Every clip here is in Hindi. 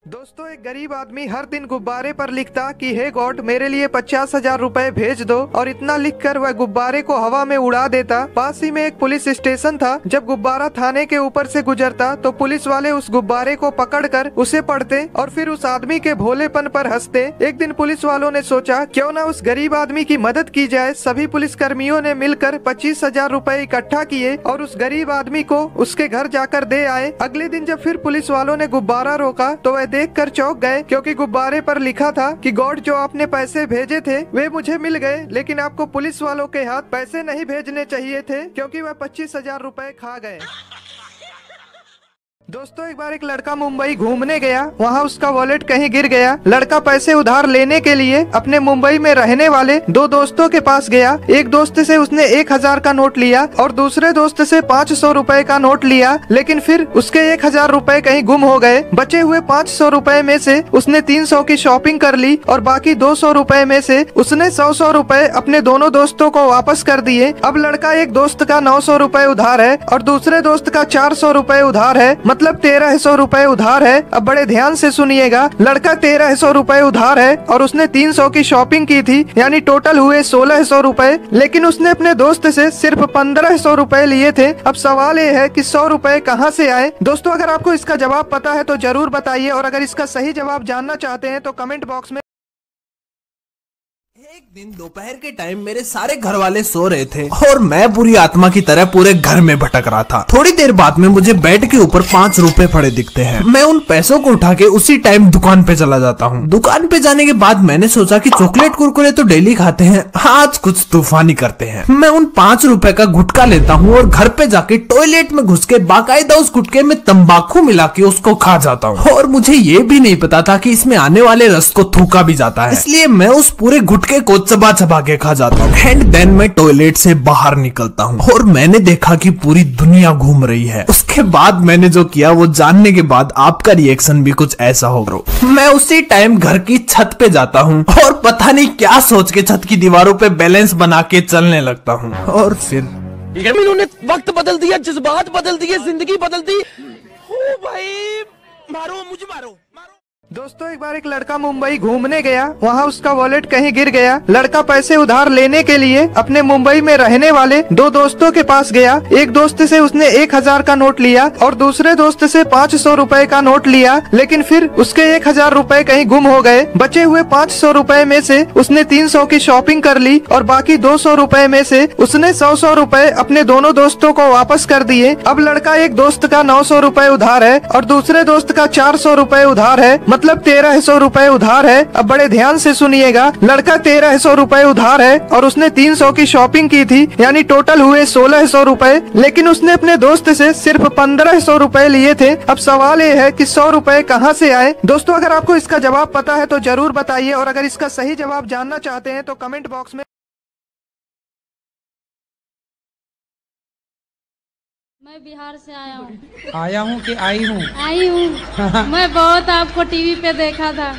दोस्तों, एक गरीब आदमी हर दिन गुब्बारे पर लिखता कि हे गॉड, मेरे लिए 50,000 रुपए भेज दो, और इतना लिखकर वह गुब्बारे को हवा में उड़ा देता। पास ही में एक पुलिस स्टेशन था। जब गुब्बारा थाने के ऊपर से गुजरता तो पुलिस वाले उस गुब्बारे को पकड़कर उसे पढ़ते और फिर उस आदमी के भोलेपन पर हंसते। एक दिन पुलिस वालों ने सोचा क्यों न उस गरीब आदमी की मदद की जाए। सभी पुलिस कर्मियों ने मिलकर 25,000 रुपए इकट्ठा किए और उस गरीब आदमी को उसके घर जाकर दे आए। अगले दिन जब फिर पुलिस वालों ने गुब्बारा रोका तो वह देखकर चौंक गए, क्योंकि गुब्बारे पर लिखा था कि गॉड, जो आपने पैसे भेजे थे वे मुझे मिल गए, लेकिन आपको पुलिस वालों के हाथ पैसे नहीं भेजने चाहिए थे, क्योंकि वह 25,000 रुपए खा गए। दोस्तों, एक बार एक लड़का मुंबई घूमने गया। वहाँ उसका वॉलेट कहीं गिर गया। लड़का पैसे उधार लेने के लिए अपने मुंबई में रहने वाले दो दोस्तों के पास गया। एक दोस्त से उसने 1,000 का नोट लिया और दूसरे दोस्त से 500 रुपए का नोट लिया, लेकिन फिर उसके 1,000 रुपए कहीं गुम हो गए। बचे हुए 500 रुपए में से उसने 300 की शॉपिंग कर ली और बाकी 200 रुपए में से उसने 100 रुपए अपने दोनों दोस्तों को वापस कर दिए। अब लड़का एक दोस्त का 900 रुपए उधार है और दूसरे दोस्त का 400 रुपए उधार है, मतलब 1,300 रुपए उधार है। अब बड़े ध्यान से सुनिएगा, लड़का 1,300 रुपए उधार है और उसने 300 की शॉपिंग की थी, यानी टोटल हुए 1,600 रुपए, लेकिन उसने अपने दोस्त से सिर्फ 1,500 रुपए लिए थे। अब सवाल ये है कि 100 रुपए कहाँ से आए। दोस्तों, अगर आपको इसका जवाब पता है तो जरूर बताइए, और अगर इसका सही जवाब जानना चाहते हैं तो कमेंट बॉक्स में। एक दिन दोपहर के टाइम मेरे सारे घर वाले सो रहे थे और मैं बुरी आत्मा की तरह पूरे घर में भटक रहा था। थोड़ी देर बाद में मुझे बेड के ऊपर 5 रुपए पड़े दिखते हैं। मैं उन पैसों को उठा के उसी टाइम दुकान पे चला जाता हूँ। दुकान पे जाने के बाद मैंने सोचा कि चॉकलेट कुरकुरे तो डेली खाते हैं, आज कुछ तूफानी करते हैं। मैं उन 5 रुपए का गुटखा लेता हूँ और घर पे जाके टॉयलेट में घुस के बाकायदा उस गुटके में तंबाकू मिला के उसको खा जाता हूँ। और मुझे ये भी नहीं पता था कि इसमें आने वाले रस को थूका भी जाता है, इसलिए मैं उस पूरे गुटके को चबा चबा के खा जाता हूँ। एंड देन मैं टॉयलेट से बाहर निकलता हूँ और मैंने देखा कि पूरी दुनिया घूम रही है। उसके बाद मैंने जो किया वो जानने के बाद आपका रिएक्शन भी कुछ ऐसा होगा। मैं उसी टाइम घर की छत पे जाता हूँ और पता नहीं क्या सोच के छत की दीवारों पे बैलेंस बना के चलने लगता हूँ, और फिर इन्होंने वक्त बदल दिया, जज्बात बदल दिए, जिंदगी बदल दी। ओ भाई, मारो मुझे, मारो। दोस्तों, एक बार एक लड़का मुंबई घूमने गया। वहाँ उसका वॉलेट कहीं गिर गया। लड़का पैसे उधार लेने के लिए अपने मुंबई में रहने वाले दो दोस्तों के पास गया। एक दोस्त से उसने 1,000 का नोट लिया और दूसरे दोस्त से 500 रुपए का नोट लिया, लेकिन फिर उसके 1,000 रुपए कहीं गुम हो गए। बचे हुए 500 रुपए में से उसने 300 की शॉपिंग कर ली और बाकी 200 रुपए में से उसने 100 रुपए अपने दोनों दोस्तों को वापस कर दिए। अब लड़का एक दोस्त का 900 रुपए उधार है और दूसरे दोस्त का 400 रुपए उधार है, मतलब 1,300 रुपए उधार है। अब बड़े ध्यान से सुनिएगा, लड़का 1,300 रुपए उधार है और उसने 300 की शॉपिंग की थी, यानी टोटल हुए 1,600 रुपए, लेकिन उसने अपने दोस्त से सिर्फ 1,500 रुपए लिए थे। अब सवाल ये है कि 100 रुपए कहाँ से आए। दोस्तों, अगर आपको इसका जवाब पता है तो जरूर बताइए, और अगर इसका सही जवाब जानना चाहते हैं तो कमेंट बॉक्स में। मैं बिहार से आया हूँ। आया हूँ कि आई हूँ? आई हूँ। मैं बहुत आपको टीवी पे देखा था।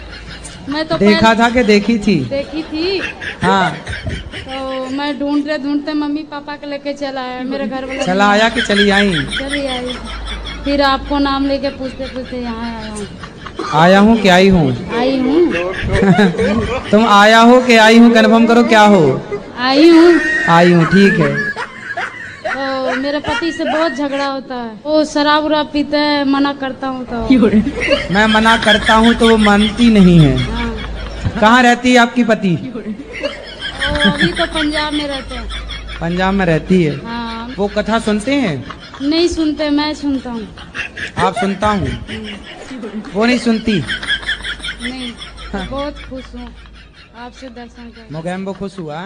मैं तो देखा था कि देखी थी? देखी थी। हाँ, तो मैं ढूंढते ढूंढते मम्मी पापा के लेके चला आया। मेरे घर वाले चला आया कि चली आई? चली आई। फिर आपको नाम लेके पूछते पूछते यहाँ आया हूँ। आया हूँ कि आई हूँ? आई हूँ। तुम आया हो कि आई हूँ, कन्फर्म करो क्या हो? आई हूँ। आई हूँ, ठीक है। तो मेरे पति से बहुत झगड़ा होता है। वो शराब उराब पीते हैं, मना करता हूँ तो मैं मना करता हूँ तो वो मानती नहीं है। हाँ। कहाँ रहती है आपकी पति? अभी तो पंजाब में रहते हैं। पंजाब में रहती है। हाँ। वो कथा सुनते हैं? नहीं सुनते, मैं सुनता हूँ। आप सुनता हूँ, वो नहीं सुनती? नहीं। बहुत खुश हूँ आपसे दर्शन कर। मोगैम्बो खुश हुआ।